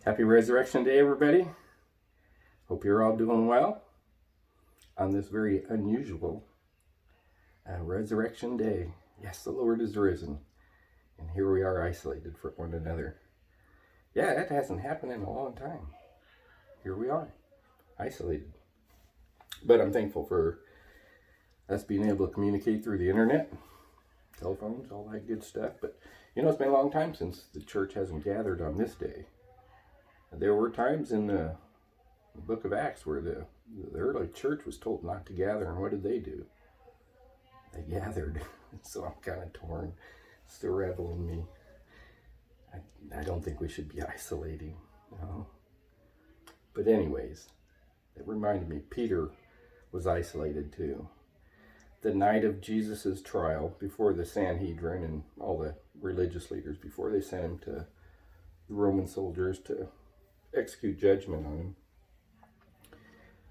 Happy Resurrection Day, everybody. Hope you're all doing well on this very unusual Resurrection Day. Yes, the Lord is risen, and here we are isolated from one another. Yeah, that hasn't happened in a long time. Here we are, isolated. But I'm thankful for us being able to communicate through the internet, telephones, all that good stuff. But it's been a long time since the church hasn't gathered on this day. There were times in the book of Acts where the early church was told not to gather, and what did they do? They gathered. So I'm kind of torn. It's the rebel in me. I don't think we should be isolating. No. But anyways, it reminded me Peter was isolated too. The night of Jesus' trial, before the Sanhedrin and all the religious leaders, before they sent him to the Roman soldiers to execute judgment on him, it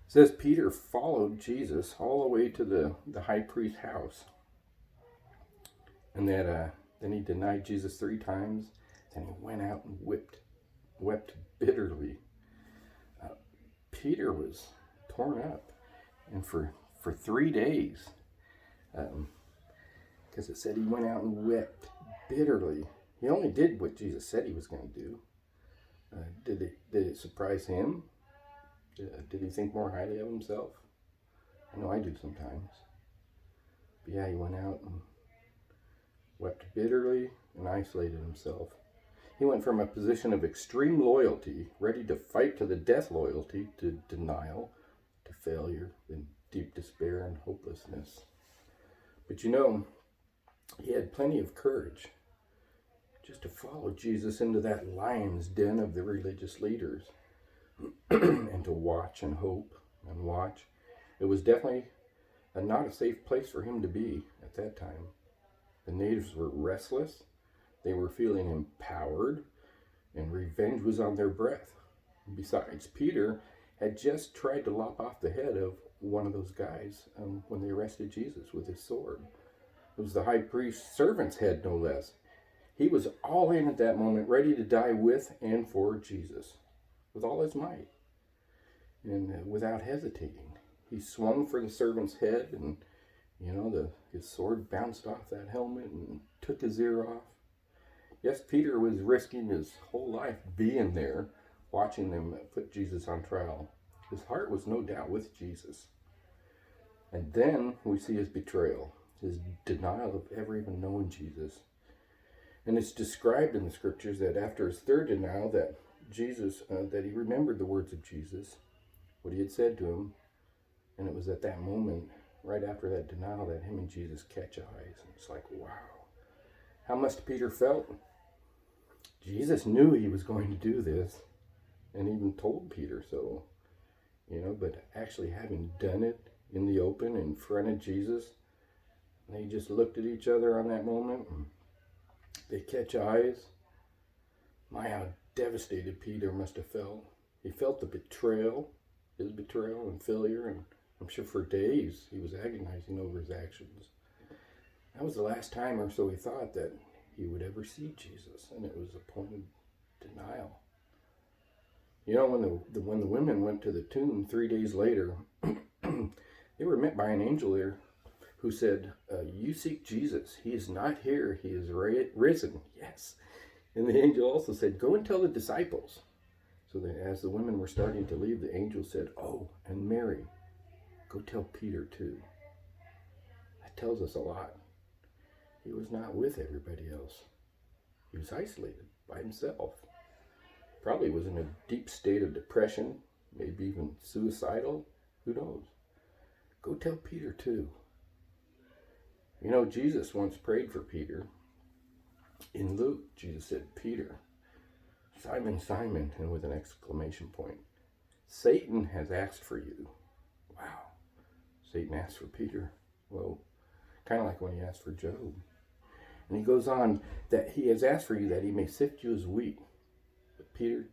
says Peter followed Jesus all the way to the high priest's house. And that then he denied Jesus 3 times. Then he went out and wept bitterly. Peter was torn up. And for 3 days, because it said he went out and wept bitterly. He only did what Jesus said he was going to do. Did it surprise him? Did he think more highly of himself? I know I do sometimes. But yeah, he went out and wept bitterly and isolated himself. He went from a position of extreme loyalty, ready to fight to the death loyalty, to denial, to failure, then deep despair and hopelessness. But he had plenty of courage just to follow Jesus into that lion's den of the religious leaders and to watch and hope and watch. It was definitely not a safe place for him to be at that time. The natives were restless. They were feeling empowered, and revenge was on their breath. Besides, Peter had just tried to lop off the head of one of those guys when they arrested Jesus with his sword. It was the high priest's servant's head, no less. He was all in at that moment, ready to die with and for Jesus, with all his might, and without hesitating. He swung for the servant's head, and his sword bounced off that helmet and took his ear off. Yes, Peter was risking his whole life being there, watching them put Jesus on trial. His heart was no doubt with Jesus. And then we see his betrayal, his denial of ever even knowing Jesus. And it's described in the scriptures that after his third denial that he remembered the words of Jesus, what he had said to him. And it was at that moment, right after that denial, that him and Jesus catch eyes. And it's like, wow. How must Peter felt? Jesus knew he was going to do this and even told Peter so, but actually having done it in the open in front of Jesus, they just looked at each other on that moment and they catch eyes. My, how devastated Peter must have felt. He felt his betrayal and failure, and I'm sure for days he was agonizing over his actions. That was the last time or so he thought that he would ever see Jesus, and it was a point of denial. When the women went to the tomb 3 days later, they were met by an angel there who said, you seek Jesus. He is not here. He is risen. Yes. And the angel also said, go and tell the disciples. So that as the women were starting to leave, the angel said, oh, and Mary, go tell Peter too. That tells us a lot. He was not with everybody else. He was isolated by himself. Probably was in a deep state of depression, maybe even suicidal. Who knows? Go tell Peter too. Jesus once prayed for Peter. In Luke, Jesus said, Peter, Simon, Simon, and with an exclamation point, Satan has asked for you. Wow. Satan asked for Peter. Well, kind of like when he asked for Job. And he goes on, that he has asked for you that he may sift you as wheat. But Peter,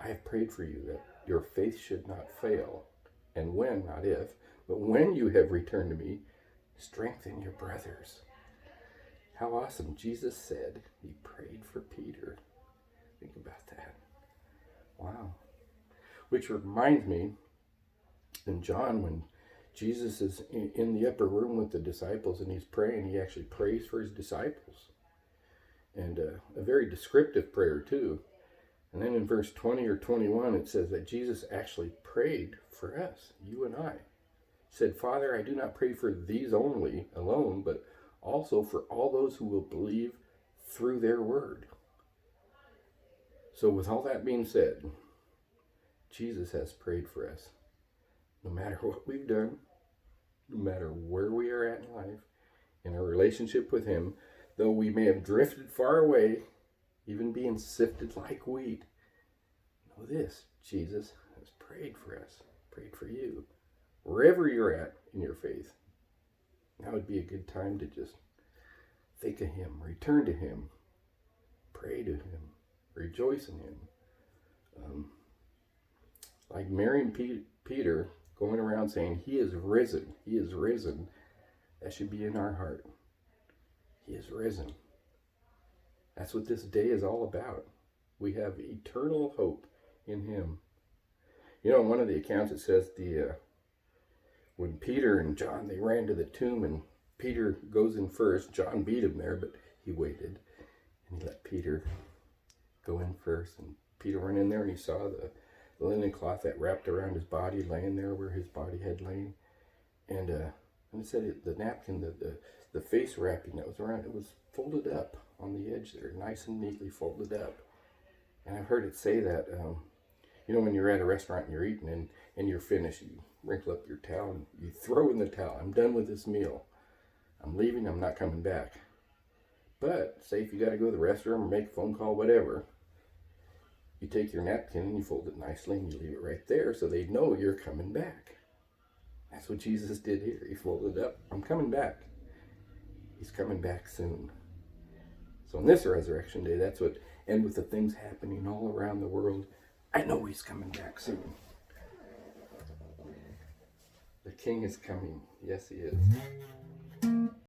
I have prayed for you that your faith should not fail. And when, not if, but when you have returned to me, strengthen your brothers. How awesome. Jesus said he prayed for Peter. Think about that. Wow. Which reminds me, in John, when Jesus is in the upper room with the disciples and he's praying, he actually prays for his disciples. And a very descriptive prayer too. And then in verse 20 or 21, it says that Jesus actually prayed for us, you and I. He said, Father, I do not pray for these only alone, but also for all those who will believe through their word. So with all that being said, Jesus has prayed for us. No matter what we've done, no matter where we are at in life, in our relationship with him, though we may have drifted far away, even being sifted like wheat, know this, Jesus has prayed for us, prayed for you. Wherever you're at in your faith, now would be a good time to just think of him, return to him, pray to him, rejoice in him. Like Mary and Peter going around saying, he is risen, he is risen. That should be in our heart. He is risen. That's what this day is all about. We have eternal hope in him. You know, in one of the accounts it says when Peter and John, they ran to the tomb and Peter goes in first. John beat him there, but he waited and he let Peter go in first. And Peter went in there and he saw the linen cloth that wrapped around his body laying there where his body had lain. And it said the napkin, the face wrapping that was around, it was folded up on the edge there, nice and neatly folded up. And I've heard it say that, you know, when you're at a restaurant and you're eating and you're finished, you wrinkle up your towel and you throw in the towel. I'm done with this meal. I'm leaving, I'm not coming back. But say if you got to go to the restroom or make a phone call, whatever, you take your napkin and you fold it nicely and you leave it right there so they know you're coming back. That's what Jesus did here. He folded it up. I'm coming back. He's coming back soon. So on this resurrection day, that's what, and with the things happening all around the world, I know he's coming back soon. The King is coming. Yes, he is.